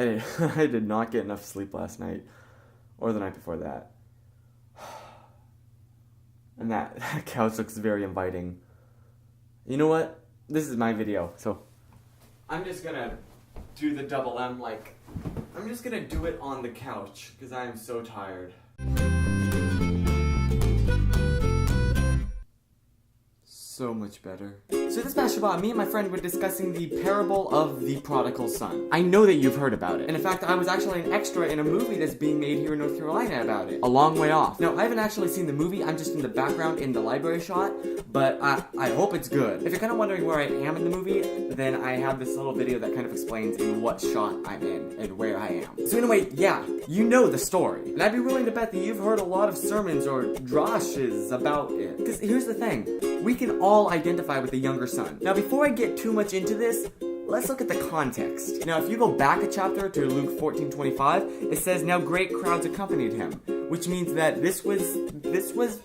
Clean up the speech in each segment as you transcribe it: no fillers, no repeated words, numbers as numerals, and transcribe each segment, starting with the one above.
I did not get enough sleep last night, or the night before that. And that couch looks very inviting. You know what? This is my video, so I'm just gonna do the double M, like, I'm just gonna do it on the couch, because I am so tired. So much better. So this past Shabbat, me and my friend were discussing the parable of the Prodigal Son. I know that you've heard about it. And in fact, I was actually an extra in a movie that's being made here in North Carolina about it. A long way off. Now, I haven't actually seen the movie. I'm just in the background in the library shot. But I hope it's good. If you're kind of wondering where I am in the movie, then I have this little video that kind of explains in what shot I'm in and where I am. So anyway, yeah, you know the story. And I'd be willing to bet that you've heard a lot of sermons or drashes about it. Because here's the thing. We can all identify with the younger son. Now, before I get too much into this, let's look at the context. Now, if you go back a chapter to Luke 14:25, it says, "Now great crowds accompanied him," which means that this was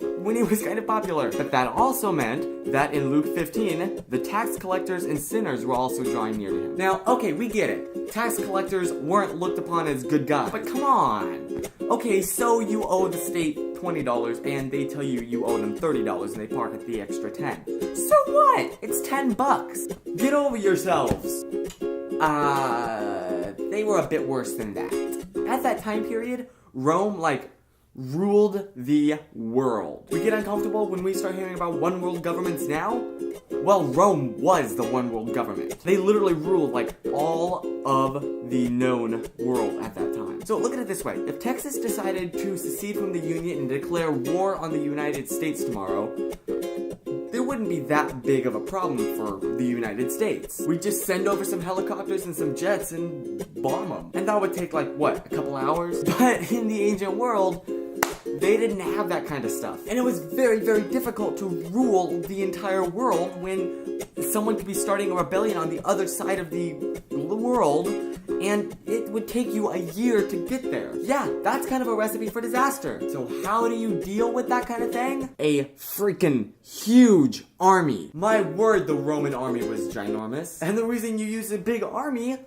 when he was kind of popular. But that also meant that in Luke 15, the tax collectors and sinners were also drawing near to him. Now, okay, we get it. Tax collectors weren't looked upon as good guys. But come on. Okay, so you owe the state $20 and they tell you you owe them $30 and they park at the extra 10. So what? It's $10. Get over yourselves. They were a bit worse than that. At that time period, Rome, ruled the world. We get uncomfortable when we start hearing about one world governments now? Well, Rome was the one world government. They literally ruled, all of the known world at that time. So look at it this way. If Texas decided to secede from the Union and declare war on the United States tomorrow, there wouldn't be that big of a problem for the United States. We'd just send over some helicopters and some jets and bomb them. And that would take, a couple hours? But in the ancient world, they didn't have that kind of stuff. And it was very, very difficult to rule the entire world when someone could be starting a rebellion on the other side of the world, and it would take you a year to get there. Yeah, that's kind of a recipe for disaster. So how do you deal with that kind of thing? A freaking huge army. My word, the Roman army was ginormous. And the reason you use a big army,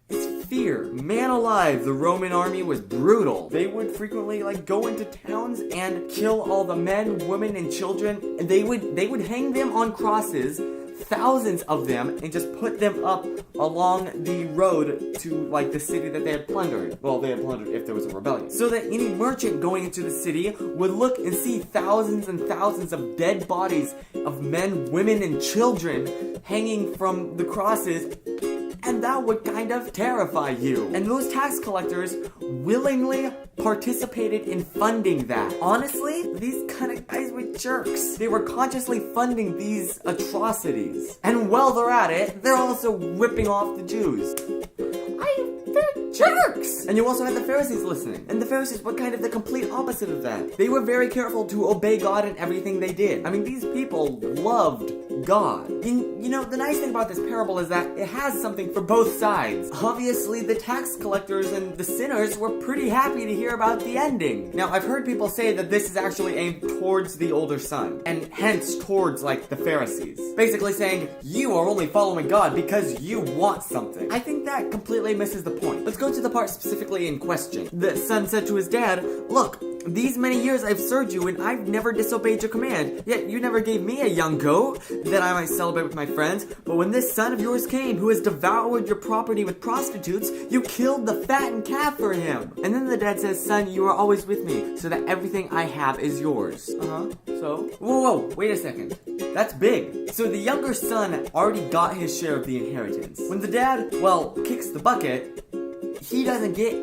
it's fear. Man alive, the Roman army was brutal. They would frequently go into towns and kill all the men, women, and children. And they would hang them on crosses, thousands of them, and just put them up along the road to the city that they had plundered. Well, they had plundered if there was a rebellion. So that any merchant going into the city would look and see thousands and thousands of dead bodies of men, women, and children hanging from the crosses. And that would kind of terrify you. And those tax collectors willingly participated in funding that. Honestly, these kind of guys were jerks. They were consciously funding these atrocities. And while they're at it, they're also ripping off the Jews. They're jerks! And you also had the Pharisees listening. And the Pharisees were kind of the complete opposite of that. They were very careful to obey God in everything they did. I mean, these people loved God. And, the nice thing about this parable is that it has something for both sides. Obviously, the tax collectors and the sinners were pretty happy to hear about the ending. Now, I've heard people say that this is actually aimed towards the older son, and hence towards, the Pharisees. Basically saying, you are only following God because you want something. I think that completely misses the point. Let's go to the part specifically in question. The son said to his dad, "Look, these many years I've served you and I've never disobeyed your command. Yet you never gave me a young goat that I might celebrate with my friends. But when this son of yours came, who has devoured your property with prostitutes, you killed the fattened calf for him." And then the dad says, "Son, you are always with me, so that everything I have is yours." So? Whoa, wait a second. That's big. So the younger son already got his share of the inheritance. When the dad, kicks the bucket, he doesn't get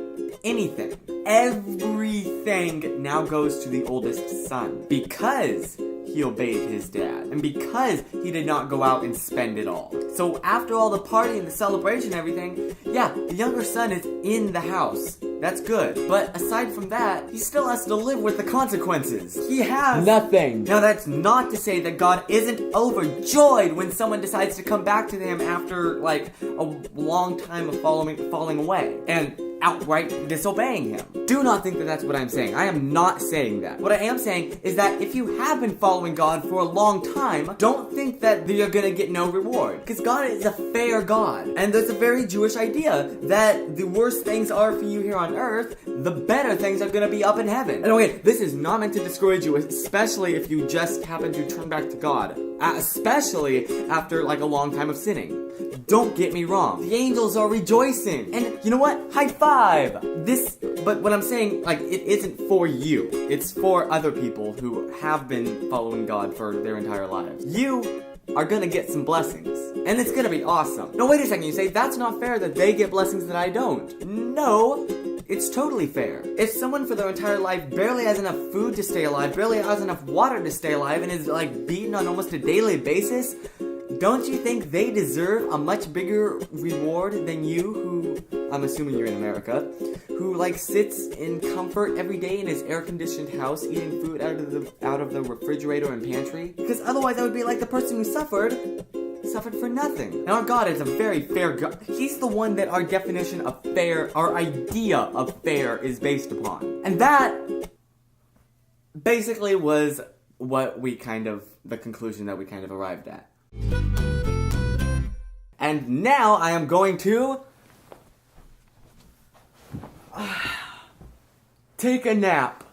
anything. Everything now goes to the oldest son because he obeyed his dad and because he did not go out and spend it all. So after all the party and the celebration and everything, yeah, the younger son is in the house. That's good. But aside from that, he still has to live with the consequences. He has nothing. Now that's not to say that God isn't overjoyed when someone decides to come back to him after a long time of falling away. And outright disobeying him. Do not think that that's what I'm saying. I am not saying that. What I am saying is that if you have been following God for a long time, don't think that you're gonna get no reward. Because God is a fair God. And there's a very Jewish idea that the worse things are for you here on earth, the better things are gonna be up in heaven. And okay, this is not meant to discourage you, especially if you just happen to turn back to God. Especially after like a long time of sinning. Don't get me wrong. The angels are rejoicing. And you know what? High five! But what I'm saying, like, it isn't for you. It's for other people who have been following God for their entire lives. You are gonna get some blessings. And it's gonna be awesome. No, wait a second, you say, that's not fair that they get blessings that I don't. No, it's totally fair. If someone for their entire life barely has enough food to stay alive, barely has enough water to stay alive, and is like beaten on almost a daily basis, don't you think they deserve a much bigger reward than you, who, I'm assuming you're in America, who like sits in comfort every day in his air-conditioned house eating food out of the refrigerator and pantry? Because otherwise I would be like the person who suffered for nothing. And our God is a very fair God. He's the one that our definition of fair, our idea of fair is based upon. And that basically was what the conclusion that we kind of arrived at. And now I am going to take a nap.